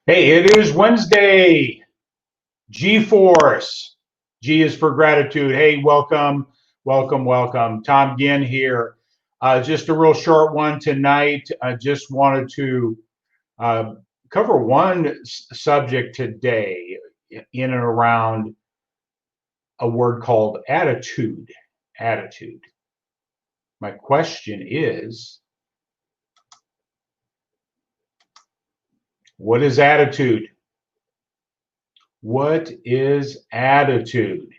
Hey, it is Wednesday. G-Force. G is for gratitude. Hey, welcome, welcome, welcome. Tom Ginn here. Just a real short one tonight. I just wanted to uh, cover one subject today in and around a word called attitude. Attitude. My question is, what is attitude? What is attitude?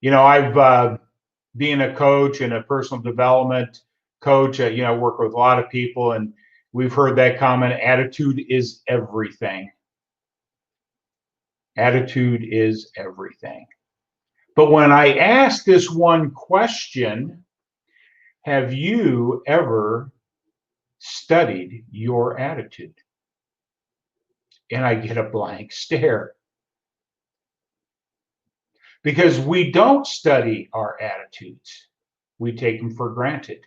I've being a coach and a personal development coach, I work with a lot of people, and we've heard that comment: attitude is everything. Attitude is everything. But when I ask this one question, have you ever studied your attitude? And I get a blank stare because we don't study our attitudes. We take them for granted.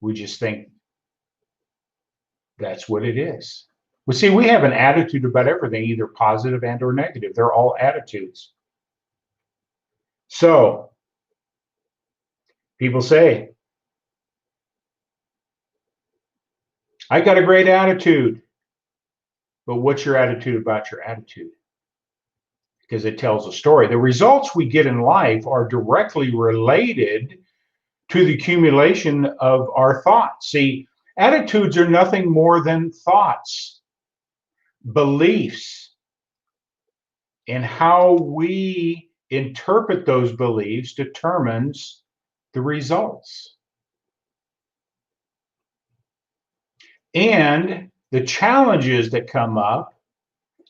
We just think that's what it is. Well, see, we have an attitude about everything, either positive and or negative. They're all attitudes. So people say, I got a great attitude. But what's your attitude about your attitude? Because it tells a story. The results we get in life are directly related to the accumulation of our thoughts. See, attitudes are nothing more than thoughts, beliefs, and how we interpret those beliefs determines the results. And the challenges that come up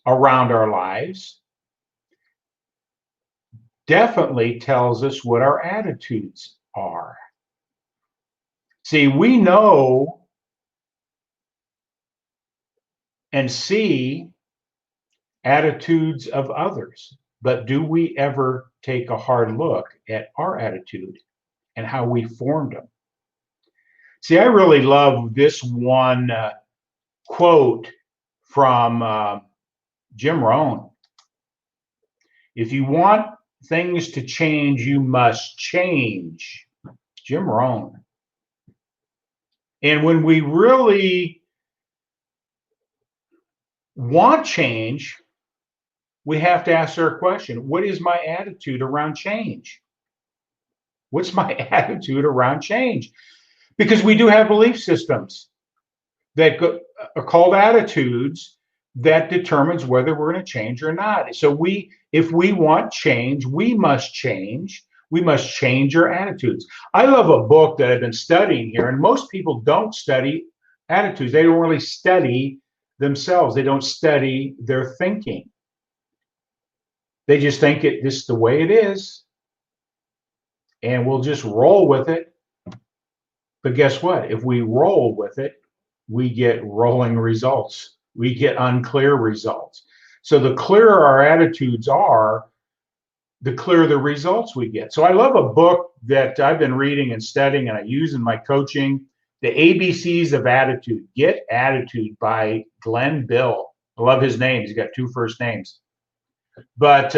around our lives definitely tells us what our attitudes are. See, we know and see attitudes of others, but do we ever take a hard look at our attitude and how we formed them? See, I really love this one quote from Jim Rohn. If you want things to change, you must change. Jim Rohn. And when we really want change, we have to ask our question: what is my attitude around change? What's my attitude around change? Because we do have belief systems that are called attitudes that determines whether we're going to change or not. So if we want change, we must change. We must change our attitudes. I love a book that I've been studying here, and most people don't study attitudes. They don't really study themselves. They don't study their thinking. They just think this is the way it is, and we'll just roll with it. But guess what? If we roll with it, we get rolling results. We get unclear results. So the clearer our attitudes are, the clearer the results we get. So I love a book that I've been reading and studying and I use in my coaching, The ABCs of Attitude. Get Attitude by Glenn Bill. I love his name. He's got two first names. But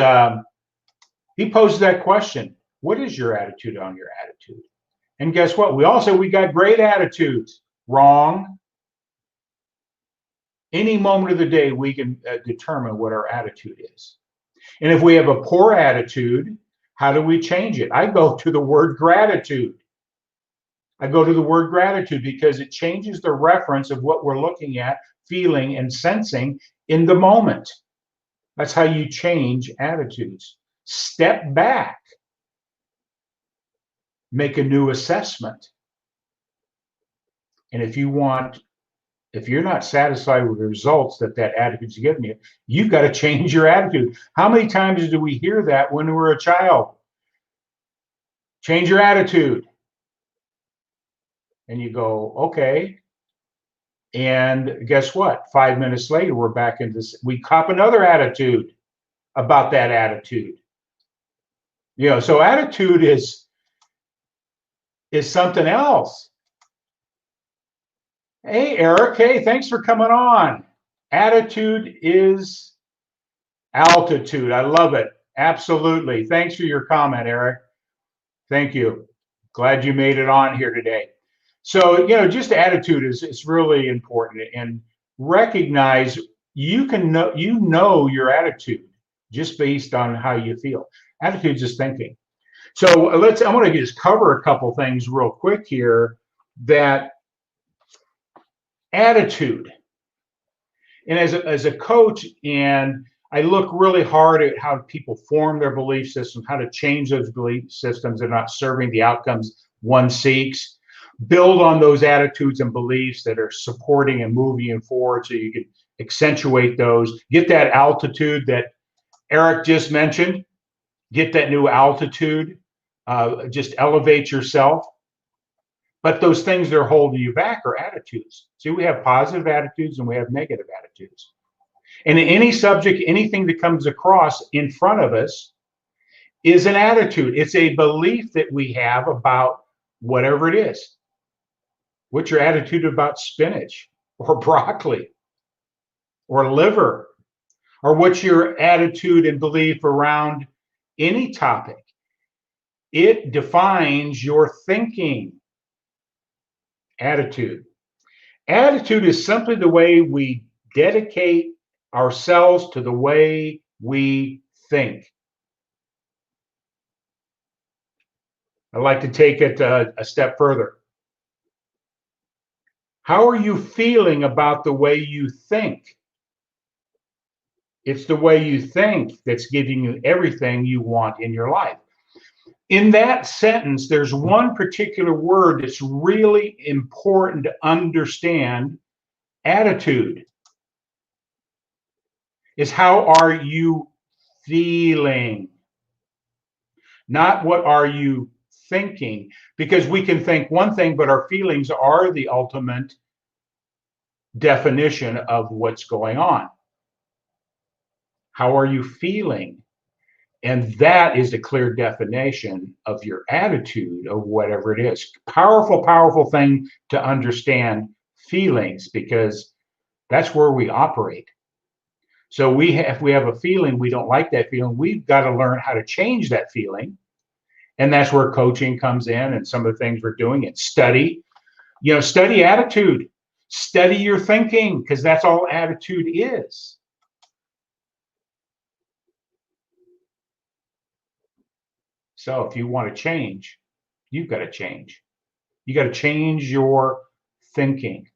he posed that question: what is your attitude on your attitude? And guess what? We all say we got great attitudes. Wrong. Any moment of the day, we can determine what our attitude is. And if we have a poor attitude, how do we change it? I go to the word gratitude. I go to the word gratitude because it changes the reference of what we're looking at, feeling, and sensing in the moment. That's how you change attitudes. Step back, make a new assessment. And if you're not satisfied with the results that attitude's giving you, you've got to change your attitude. How many times do we hear that when we're a child? Change your attitude. And you go, okay. And guess what? 5 minutes later, we're back into this. We cop another attitude about that attitude. So attitude is something else. Hey, Eric. Hey, thanks for coming on. Attitude is altitude. I love it. Absolutely. Thanks for your comment, Eric. Thank you. Glad you made it on here today. So, just attitude is really important, and recognize you know your attitude just based on how you feel. Attitude is just thinking. So I want to just cover a couple things real quick here. That attitude, and as a coach, and I look really hard at how people form their belief systems, how to change those belief systems. They're not serving the outcomes one seeks. Build on those attitudes and beliefs that are supporting and moving you forward, so you can accentuate those. Get that altitude that Eric just mentioned. Get that new altitude. Just elevate yourself. But those things that are holding you back are attitudes. See, we have positive attitudes and we have negative attitudes. And in any subject, anything that comes across in front of us is an attitude. It's a belief that we have about whatever it is. What's your attitude about spinach or broccoli or liver? Or what's your attitude and belief around any topic? It defines your thinking. Attitude. Attitude is simply the way we dedicate ourselves to the way we think. I'd like to take it a step further. How are you feeling about the way you think? It's the way you think that's giving you everything you want in your life. In that sentence, there's one particular word that's really important to understand. Attitude is how are you feeling, not what are you thinking, because we can think one thing, but our feelings are the ultimate definition of what's going on. How are you feeling? And that is a clear definition of your attitude of whatever it is. Powerful, powerful thing to understand feelings, because that's where we operate. So if we have a feeling, we don't like that feeling, we've got to learn how to change that feeling. And that's where coaching comes in, and some of the things we're doing. And study attitude, study your thinking, because that's all attitude is. So if you want to change, you've got to change. You got to change your thinking.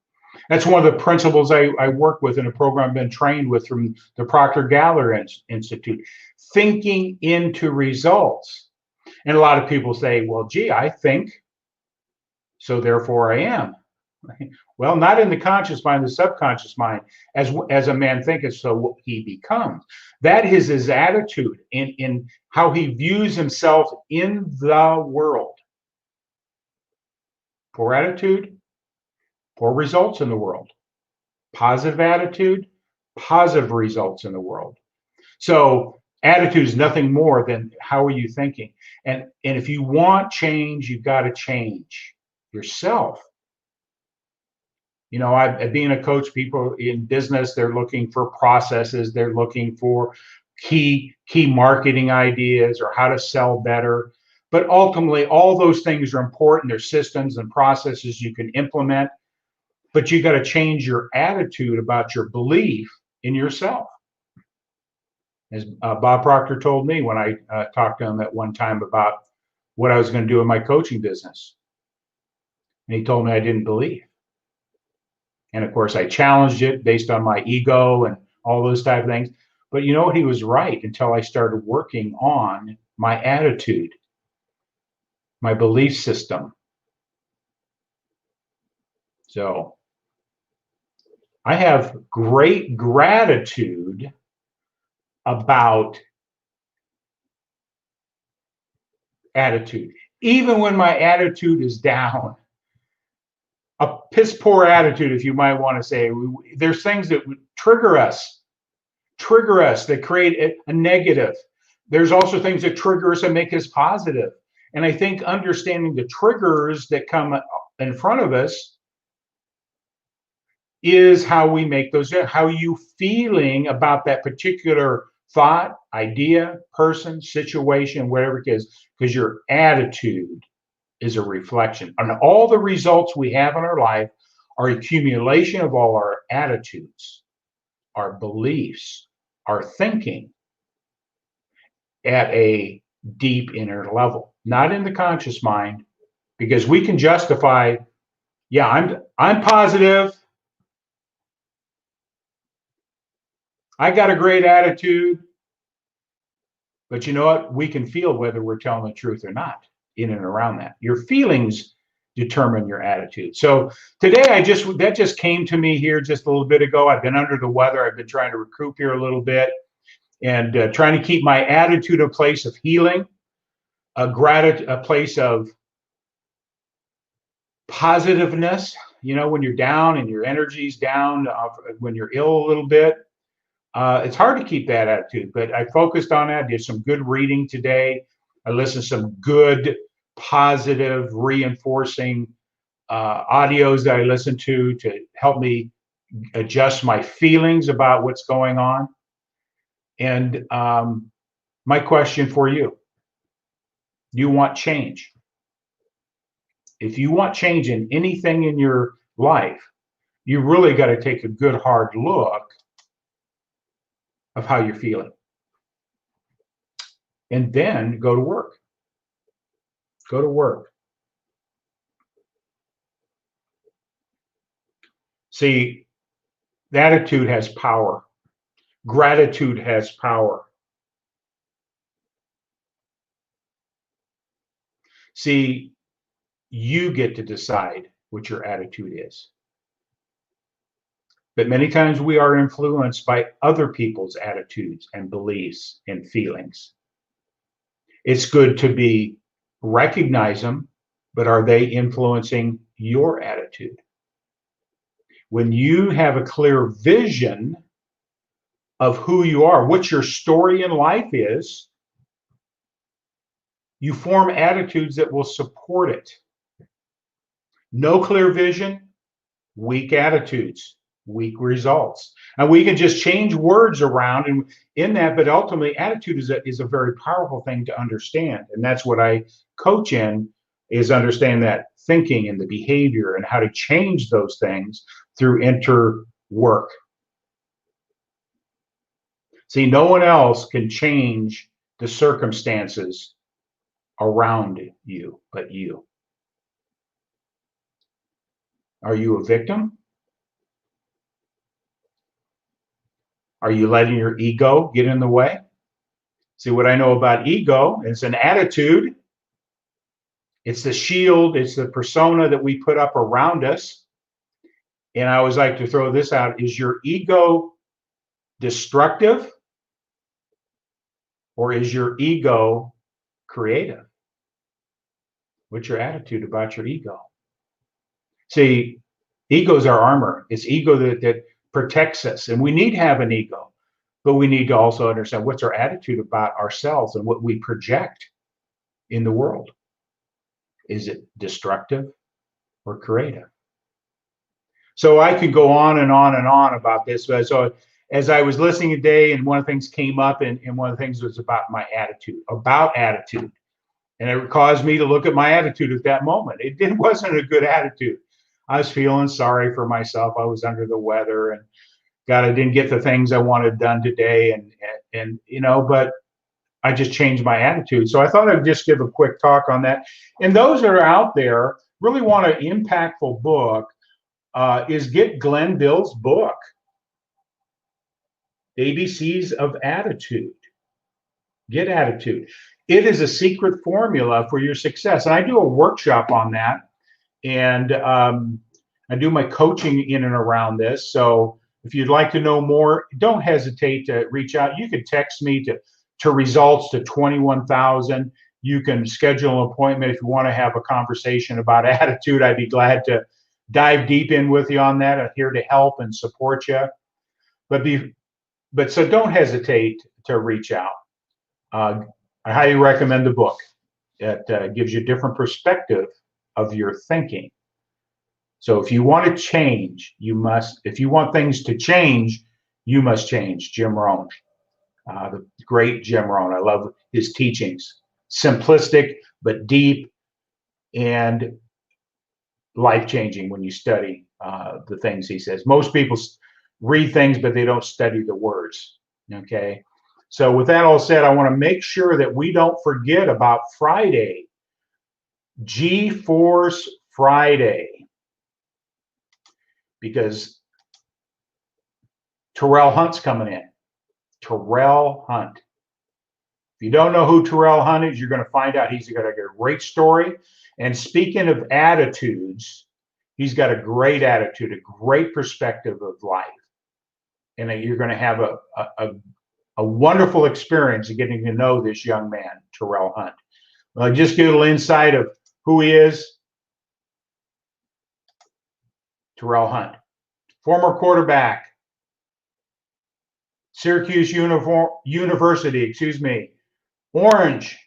That's one of the principles I work with in a program I've been trained with from the Proctor Gallagher Institute. Thinking into results. And a lot of people say, well, gee, I think, so therefore I am. Well, not in the conscious mind, the subconscious mind. As a man thinketh, so he becomes. That is his attitude in how he views himself in the world. Poor attitude, poor results in the world. Positive attitude, positive results in the world. So attitude is nothing more than how are you thinking. And if you want change, you've got to change yourself. Being a coach, people in business, they're looking for processes, they're looking for key marketing ideas or how to sell better. But ultimately, all those things are important. There's systems and processes you can implement, but you got to change your attitude about your belief in yourself. As Bob Proctor told me when I talked to him at one time about what I was going to do in my coaching business. And he told me I didn't believe. And of course, I challenged it based on my ego and all those type of things. But you know what? He was right until I started working on my attitude, my belief system. So I have great gratitude about attitude. Even when my attitude is down, a piss poor attitude, if you might want to say, there's things that would trigger us, that create a negative. There's also things that trigger us and make us positive. And I think understanding the triggers that come in front of us is how we make those, how you feeling about that particular thought, idea, person, situation, whatever it is, because your attitude is a reflection. And all the results we have in our life are accumulation of all our attitudes, our beliefs, our thinking at a deep inner level, not in the conscious mind, because we can justify, yeah, I'm positive, I got a great attitude, but you know what? We can feel whether we're telling the truth or not in and around that. Your feelings determine your attitude. So today that just came to me here just a little bit ago. I've been under the weather. I've been trying to recoup here a little bit and trying to keep my attitude a place of healing, a place of positiveness. You know, when you're down and your energy's down, when you're ill a little bit, it's hard to keep that attitude, but I focused on that. Did some good reading today. I listened to some good, positive, reinforcing audios that I listened to help me adjust my feelings about what's going on. And my question for you, do you want change? If you want change in anything in your life, you really got to take a good hard look of how you're feeling. And then go to work. Go to work. See, attitude has power. Gratitude has power. See, you get to decide what your attitude is. But many times we are influenced by other people's attitudes and beliefs and feelings. It's good to recognize them, but are they influencing your attitude? When you have a clear vision of who you are, what your story in life is, you form attitudes that will support it. No clear vision, weak attitudes, weak results. And we can just change words around and in that, but ultimately attitude is a very powerful thing to understand. And that's what I coach in, is understand that thinking and the behavior and how to change those things through inner work. See, no one else can change the circumstances around you but you. Are you a victim? Are you letting your ego get in the way? See, what I know about ego is an attitude. It's the shield, it's the persona that we put up around us. And I always like to throw this out. Is your ego destructive or is your ego creative? What's your attitude about your ego? See, ego is our armor. It's ego that protects us. And we need to have an ego, but we need to also understand what's our attitude about ourselves and what we project in the world. Is it destructive or creative? So I could go on and on and on about this. So as I was listening today, and one of the things came up, and one of the things was about my attitude, And it caused me to look at my attitude at that moment. It wasn't a good attitude. I was feeling sorry for myself. I was under the weather, and God, I didn't get the things I wanted done today. And but I just changed my attitude. So I thought I'd just give a quick talk on that. And those that are out there really want an impactful book, is get Glenn Bill's book, ABCs of Attitude. Get attitude. It is a secret formula for your success. And I do a workshop on that. And I do my coaching in and around this. So if you'd like to know more, don't hesitate to reach out. You can text me to results to 21,000. You can schedule an appointment if you want to have a conversation about attitude. I'd be glad to dive deep in with you on that. I'm here to help and support you. But so don't hesitate to reach out. I highly recommend the book. It gives you a different perspective of your thinking. So if you want to change, you must, if you want things to change, you must change. Jim Rohn, the great Jim Rohn. I love his teachings. Simplistic, but deep and life-changing when you study the things he says. Most people read things, but they don't study the words, okay? So with that all said, I want to make sure that we don't forget about Friday, G-Force Friday, because Terrell Hunt's coming in. Terrell Hunt. If you don't know who Terrell Hunt is, you're going to find out. He's got a great story. And speaking of attitudes, he's got a great attitude, a great perspective of life. And you're going to have a wonderful experience of getting to know this young man, Terrell Hunt. Well, just get a little insight of who he is. Terrell Hunt, former quarterback, Syracuse University, Orange.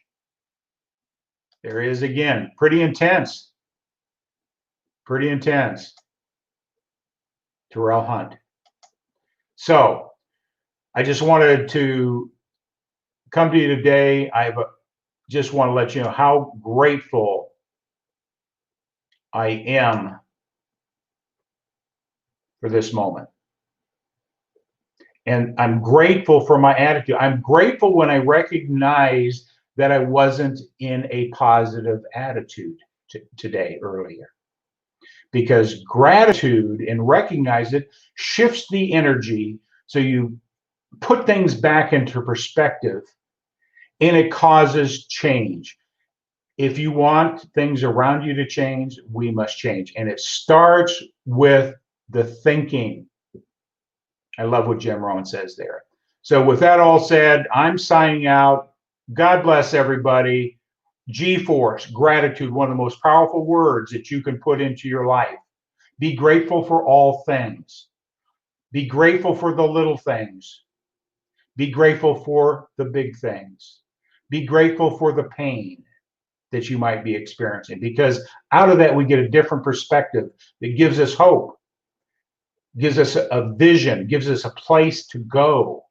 There he is again. Pretty intense. Pretty intense. Terrell Hunt. So I just wanted to come to you today. Just want to let you know how grateful I am for this moment. And I'm grateful for my attitude. I'm grateful when I recognize that I wasn't in a positive attitude today, earlier. Because gratitude, and recognize it, shifts the energy, so you put things back into perspective, and it causes change. If you want things around you to change, we must change. And it starts with the thinking. I love what Jim Rohn says there. So with that all said, I'm signing out. God bless everybody. G-Force, gratitude, one of the most powerful words that you can put into your life. Be grateful for all things. Be grateful for the little things. Be grateful for the big things. Be grateful for the pain that you might be experiencing, because out of that we get a different perspective that gives us hope, gives us a vision, gives us a place to go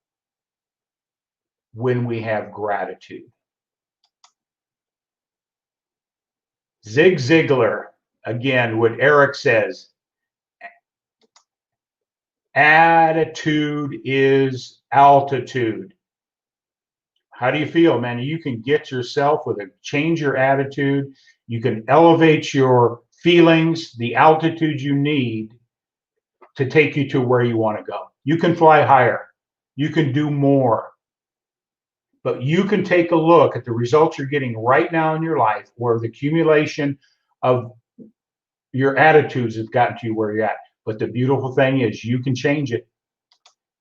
when we have gratitude. Zig Ziglar, again, what Eric says, attitude is altitude. How do you feel, man? You can get yourself change your attitude. You can elevate your feelings, the altitude you need to take you to where you want to go. You can fly higher. You can do more. But you can take a look at the results you're getting right now in your life, where the accumulation of your attitudes has gotten to you where you're at. But the beautiful thing is you can change it.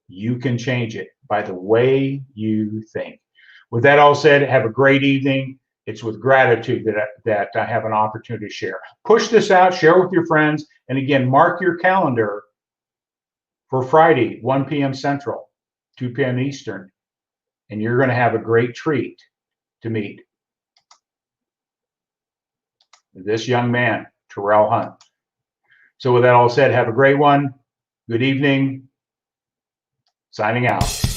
You can change it by the way you think. With that all said, have a great evening. It's with gratitude that I have an opportunity to share. Push this out, share with your friends, and again, mark your calendar for Friday, 1 p.m. Central, 2 p.m. Eastern, and you're going to have a great treat to meet this young man, Terrell Hunt. So with that all said, have a great one. Good evening. Signing out.